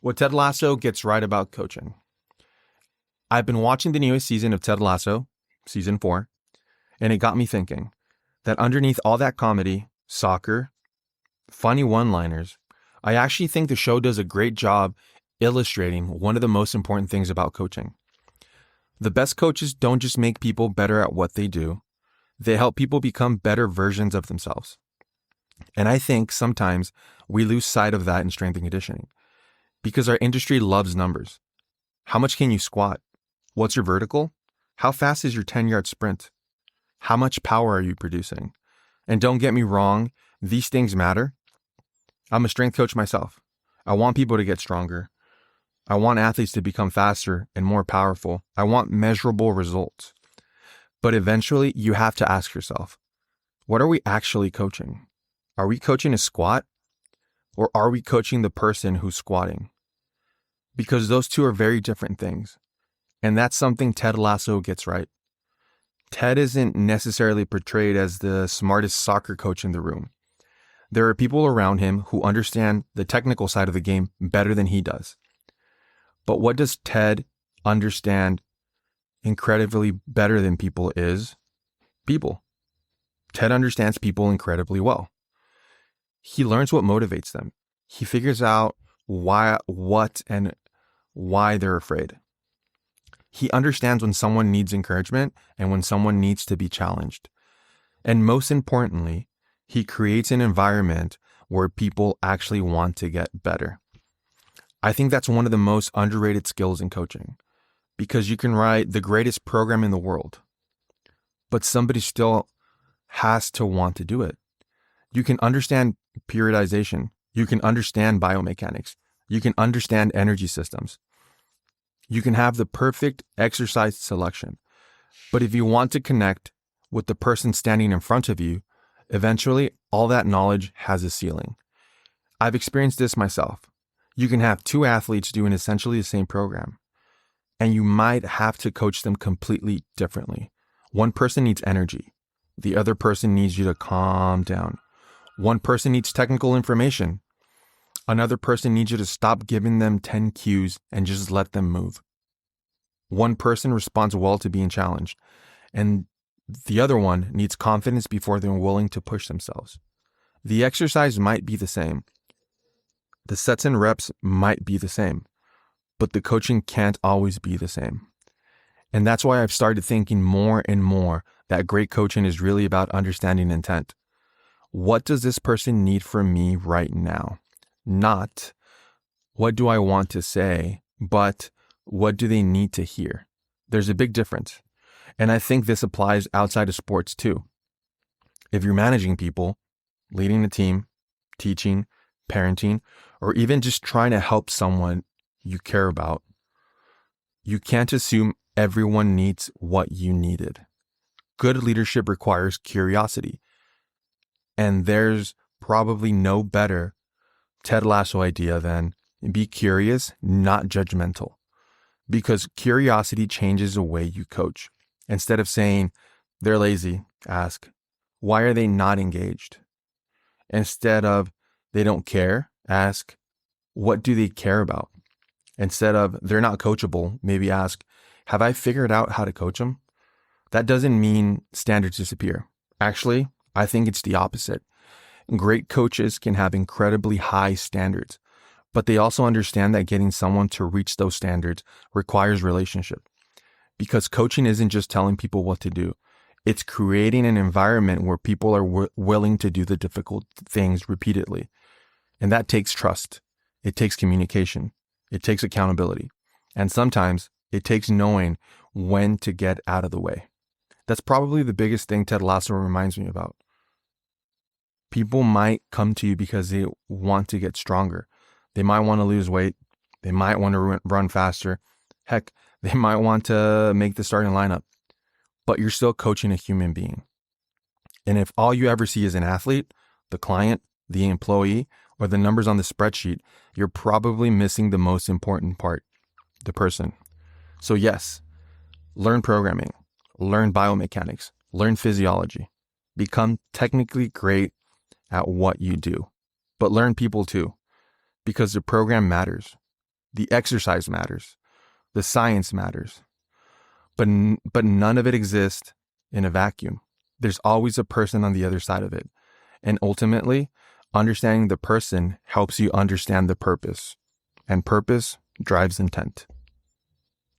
What Ted Lasso gets right about coaching. I've been watching the newest season of Ted Lasso, season 4, and it got me thinking that underneath all that comedy, soccer, funny one-liners, I actually think the show does a great job illustrating one of the most important things about coaching. The best coaches don't just make people better at what they do, they help people become better versions of themselves. And I think sometimes we lose sight of that in strength and conditioning because our industry loves numbers. How much can you squat? What's your vertical? How fast is your 10-yard sprint? How much power are you producing? And don't get me wrong, these things matter. I'm a strength coach myself. I want people to get stronger. I want athletes to become faster and more powerful. I want measurable results. But eventually, you have to ask yourself, what are we actually coaching? Are we coaching a squat? Or are we coaching the person who's squatting? Because those two are very different things. And that's something Ted Lasso gets right. Ted isn't necessarily portrayed as the smartest soccer coach in the room. There are people around him who understand the technical side of the game better than he does. But what does Ted understand incredibly better than people is? People. Ted understands people incredibly well. He learns what motivates them. He figures out what and why they're afraid. He understands when someone needs encouragement and when someone needs to be challenged. And most importantly, he creates an environment where people actually want to get better. I think that's one of the most underrated skills in coaching because you can write the greatest program in the world, but somebody still has to want to do it. You can understand periodization. You can understand biomechanics. You can understand energy systems. You can have the perfect exercise selection. But if you want to connect with the person standing in front of you, eventually all that knowledge has a ceiling. I've experienced this myself. You can have two athletes doing essentially the same program, and you might have to coach them completely differently. One person needs energy. The other person needs you to calm down. One person needs technical information. Another person needs you to stop giving them 10 cues and just let them move. One person responds well to being challenged, and the other one needs confidence before they're willing to push themselves. The exercise might be the same. The sets and reps might be the same, but the coaching can't always be the same. And that's why I've started thinking more and more that great coaching is really about understanding intent. What does this person need from me right now? Not what do I want to say, but what do they need to hear? There's a big difference. And I think this applies outside of sports too. If you're managing people, leading a team, teaching, parenting, or even just trying to help someone you care about, you can't assume everyone needs what you needed. Good leadership requires curiosity. And there's probably no better Ted Lasso idea than be curious, not judgmental. Because curiosity changes the way you coach. Instead of saying, they're lazy, ask, why are they not engaged? Instead of, they don't care, ask, what do they care about? Instead of, they're not coachable, maybe ask, have I figured out how to coach them? That doesn't mean standards disappear. Actually, I think it's the opposite. Great coaches can have incredibly high standards, but they also understand that getting someone to reach those standards requires relationship. Because coaching isn't just telling people what to do. It's creating an environment where people are willing to do the difficult things repeatedly. And that takes trust. It takes communication. It takes accountability. And sometimes it takes knowing when to get out of the way. That's probably the biggest thing Ted Lasso reminds me about. People might come to you because they want to get stronger. They might want to lose weight. They might want to run faster. Heck, they might want to make the starting lineup. But you're still coaching a human being. And if all you ever see is an athlete, the client, the employee, or the numbers on the spreadsheet, you're probably missing the most important part, the person. So yes, learn programming, learn biomechanics, learn physiology, become technically great at what you do, but learn people too, because the program matters. The exercise matters. The science matters. But none of it exists in a vacuum. There's always a person on the other side of it. And ultimately, understanding the person helps you understand the purpose. And purpose drives intent.